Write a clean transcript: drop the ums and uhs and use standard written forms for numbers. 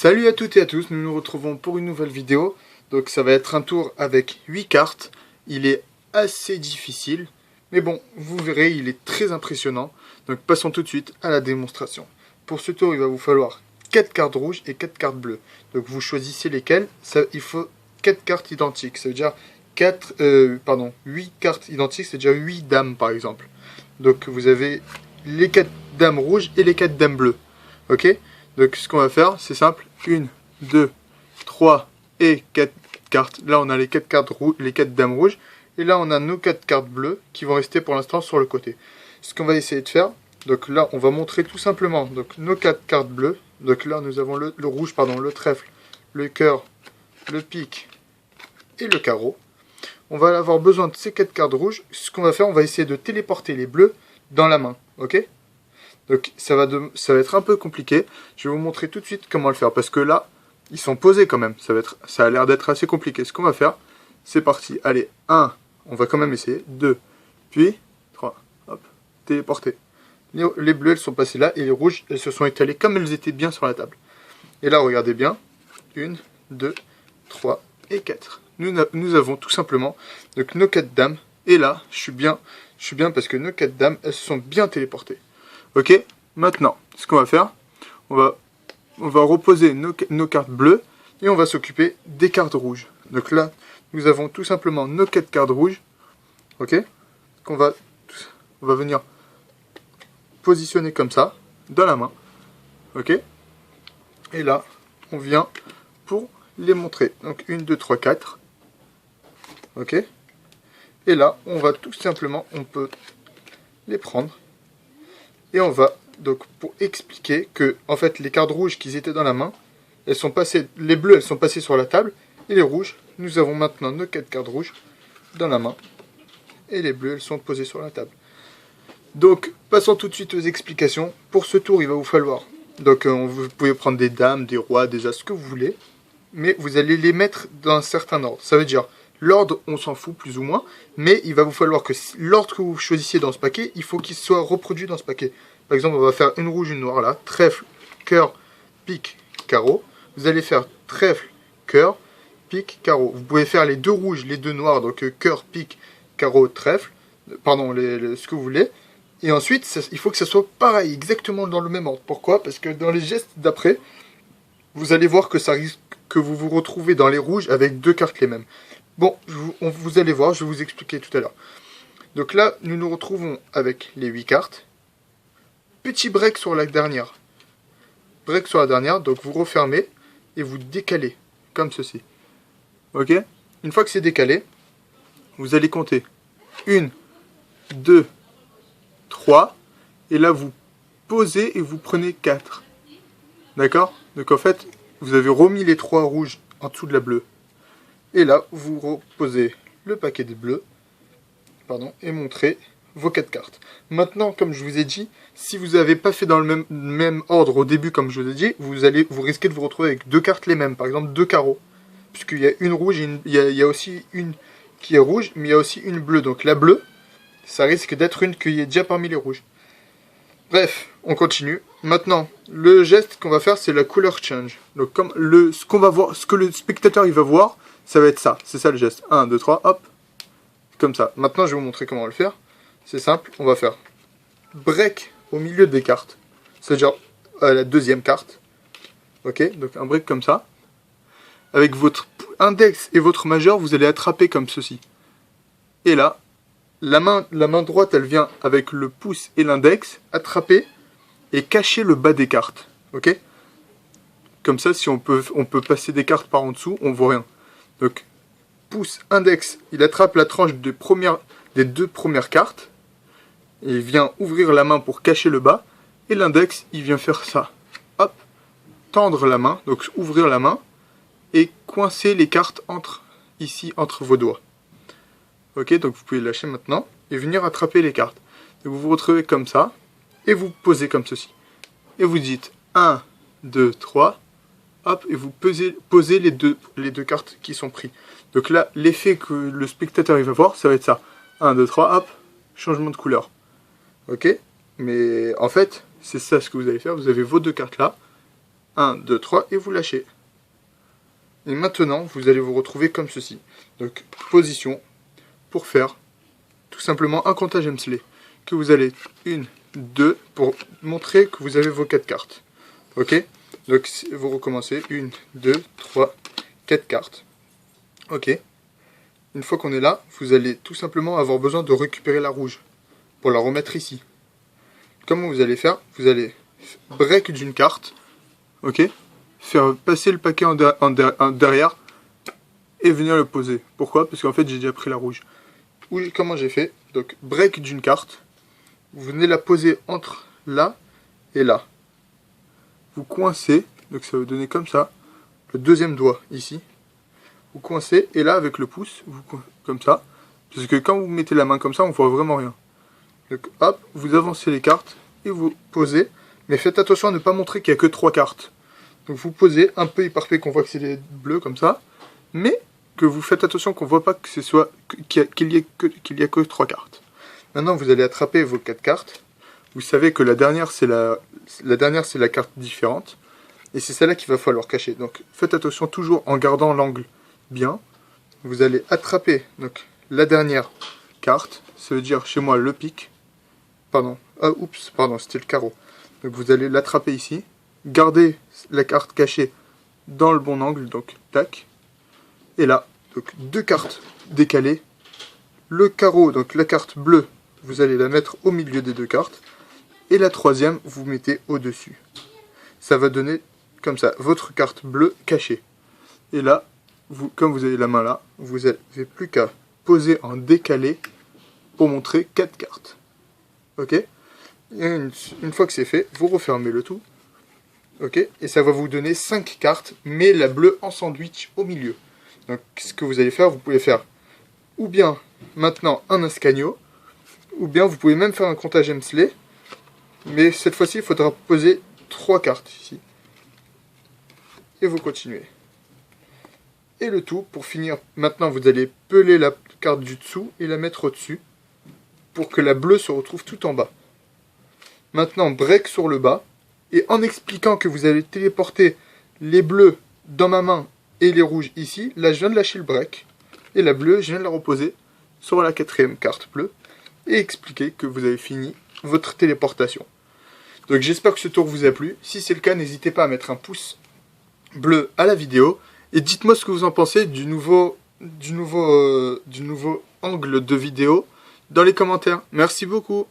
Salut à toutes et à tous, nous nous retrouvons pour une nouvelle vidéo. Donc ça va être un tour avec 8 cartes. Il est assez difficile, mais bon, vous verrez, il est très impressionnant. Donc passons tout de suite à la démonstration. Pour ce tour, il va vous falloir 4 cartes rouges et 4 cartes bleues. Donc vous choisissez lesquelles. Il faut 4 cartes identiques, ça veut dire 8 cartes identiques, c'est déjà 8 dames par exemple. Donc vous avez les 4 dames rouges et les 4 dames bleues. Ok? Donc ce qu'on va faire, c'est simple. 1, 2, 3 et 4 cartes. Là on a les 4 cartes rouges, les 4 dames rouges. Et là on a nos 4 cartes bleues qui vont rester pour l'instant sur le côté. Ce qu'on va essayer de faire, donc là on va montrer tout simplement donc, nos 4 cartes bleues. Donc là nous avons le rouge, le trèfle, le cœur, le pique et le carreau. On va avoir besoin de ces 4 cartes rouges. Ce qu'on va faire, on va essayer de téléporter les bleus dans la main. Ok? Donc ça va être un peu compliqué. Je vais vous montrer tout de suite comment le faire. Parce que là, ils sont posés quand même. Ça a l'air d'être assez compliqué. Ce qu'on va faire, c'est parti. Allez, 1, on va quand même essayer. 2, puis 3. Hop, téléporter. Les bleus, elles sont passées là. Et les rouges, elles se sont étalées comme elles étaient bien sur la table. Et là, regardez bien. 1, 2, 3 et 4. Nous avons tout simplement donc, nos 4 dames. Et là, je suis bien parce que nos 4 dames, elles se sont bien téléportées. Ok, maintenant, ce qu'on va faire, on va reposer nos cartes bleues et on va s'occuper des cartes rouges. Donc là, nous avons tout simplement nos 4 cartes rouges, ok, qu'on va venir positionner comme ça, dans la main, ok. Et là, on vient pour les montrer. Donc 1, 2, 3, 4, ok. Et là, on va tout simplement, on peut les prendre. Et on va, donc, pour expliquer que, en fait, les cartes rouges qui étaient dans la main, elles sont passées, les bleues, elles sont passées sur la table, et les rouges, nous avons maintenant nos 4 cartes rouges dans la main, et les bleues, elles sont posées sur la table. Donc, passons tout de suite aux explications. Pour ce tour, il va vous falloir, donc, vous pouvez prendre des dames, des rois, des as, ce que vous voulez, mais vous allez les mettre dans un certain ordre. Ça veut dire, l'ordre, on s'en fout plus ou moins, mais il va vous falloir que l'ordre que vous choisissiez dans ce paquet, il faut qu'il soit reproduit dans ce paquet. Par exemple, on va faire une rouge, une noire là, trèfle, cœur, pique, carreau. Vous allez faire trèfle, cœur, pique, carreau. Vous pouvez faire les deux rouges, les deux noirs, donc cœur, pique, carreau, trèfle, pardon, ce que vous voulez. Et ensuite, il faut que ça soit pareil, exactement dans le même ordre. Pourquoi? Parce que dans les gestes d'après, vous allez voir que ça risque que vous vous retrouvez dans les rouges avec deux cartes les mêmes. Bon, vous allez voir, je vais vous expliquer tout à l'heure. Donc là, nous nous retrouvons avec les 8 cartes. Petit break sur la dernière. Break sur la dernière, donc vous refermez et vous décalez, comme ceci. Ok? Une fois que c'est décalé, vous allez compter 1, 2, 3, et là vous posez et vous prenez 4. D'accord? Donc en fait, vous avez remis les 3 rouges en dessous de la bleue. Et là, vous reposez le paquet de bleus, et montrez vos 4 cartes. Maintenant, comme je vous ai dit, si vous n'avez pas fait dans le même ordre au début, comme je vous ai dit, vous risquez de vous retrouver avec 2 cartes les mêmes, par exemple 2 carreaux. Puisqu'il y a une rouge, il y a aussi une qui est rouge, mais il y a aussi une bleue. Donc la bleue, ça risque d'être une qui est déjà parmi les rouges. Bref, on continue. Maintenant, le geste qu'on va faire, c'est la color change. Donc comme ce que le spectateur il va voir, ça va être ça. C'est ça le geste. 1, 2, 3, hop. Comme ça. Maintenant, je vais vous montrer comment on va le faire. C'est simple, on va faire break au milieu des cartes. C'est-à-dire à la deuxième carte. Ok, donc un break comme ça. Avec votre index et votre majeur, vous allez attraper comme ceci. Et là, la main droite, elle vient avec le pouce et l'index, attraper et cacher le bas des cartes. Ok? Comme ça, si on peut passer des cartes par en dessous, on voit rien. Donc, pouce, index, il attrape la tranche des 2 premières cartes. Il vient ouvrir la main pour cacher le bas. Et l'index, il vient faire ça. Hop, tendre la main, donc ouvrir la main. Et coincer les cartes ici, entre vos doigts. Ok, donc vous pouvez lâcher maintenant. Et venir attraper les cartes. Donc vous vous retrouvez comme ça. Et vous posez comme ceci. Et vous dites 1, 2, 3. Hop, et vous posez les deux cartes qui sont prises. Donc là, l'effet que le spectateur il va voir, ça va être ça. 1, 2, 3, hop, changement de couleur. Ok? Mais en fait, c'est ça ce que vous allez faire. Vous avez vos 2 cartes là. 1, 2, 3 et vous lâchez. Et maintenant, vous allez vous retrouver comme ceci. Donc, position pour faire tout simplement un comptage Hemsley. Que vous allez 1, 2 pour montrer que vous avez vos 4 cartes. Ok? Donc, vous recommencez 1, 2, 3, 4 cartes. Ok? Une fois qu'on est là, vous allez tout simplement avoir besoin de récupérer la rouge pour la remettre ici. Comment vous allez faire? Vous allez break d'une carte. Ok? Faire passer le paquet en derrière et venir le poser. Pourquoi? Parce qu'en fait j'ai déjà pris la rouge. Oui, comment j'ai fait? Donc break d'une carte, vous venez la poser entre là et là. Vous coincez, donc ça va vous donner comme ça, le deuxième doigt ici. Vous coincez et là avec le pouce, comme ça, parce que quand vous mettez la main comme ça, on voit vraiment rien. Donc hop, vous avancez les cartes et vous posez, mais faites attention à ne pas montrer qu'il n'y a que 3 cartes. Donc vous posez un peu éparpillé, qu'on voit que c'est les bleus comme ça, mais que vous faites attention qu'on ne voit pas que ce soit qu'il y a que 3 cartes. Maintenant vous allez attraper vos 4 cartes. Vous savez que la dernière c'est la carte différente, et c'est celle-là qu'il va falloir cacher. Donc faites attention toujours en gardant l'angle bien. Vous allez attraper donc la dernière carte, ça veut dire chez moi le pic. Pardon, c'était le carreau. Donc vous allez l'attraper ici. Gardez la carte cachée dans le bon angle, donc tac. Et là, donc 2 cartes décalées. Le carreau, donc la carte bleue, vous allez la mettre au milieu des 2 cartes. Et la troisième, vous mettez au-dessus. Ça va donner comme ça, votre carte bleue cachée. Et là, comme vous avez la main là, vous n'avez plus qu'à poser en décalé pour montrer 4 cartes. Ok? Et une fois que c'est fait, vous refermez le tout. Ok, et ça va vous donner 5 cartes, mais la bleue en sandwich au milieu. Donc ce que vous allez faire, vous pouvez faire ou bien maintenant un escagno, ou bien vous pouvez même faire un comptage Hemsley, mais cette fois-ci il faudra poser 3 cartes ici. Et vous continuez. Et le tout, pour finir, maintenant vous allez peler la carte du dessous et la mettre au-dessus, pour que la bleue se retrouve tout en bas. Maintenant break sur le bas. Et en expliquant que vous allez téléporter les bleus dans ma main et les rouges ici, là je viens de lâcher le break. Et la bleue, je viens de la reposer sur la 4e carte bleue. Et expliquer que vous avez fini votre téléportation. Donc j'espère que ce tour vous a plu. Si c'est le cas, n'hésitez pas à mettre un pouce bleu à la vidéo. Et dites-moi ce que vous en pensez du nouveau angle de vidéo dans les commentaires. Merci beaucoup.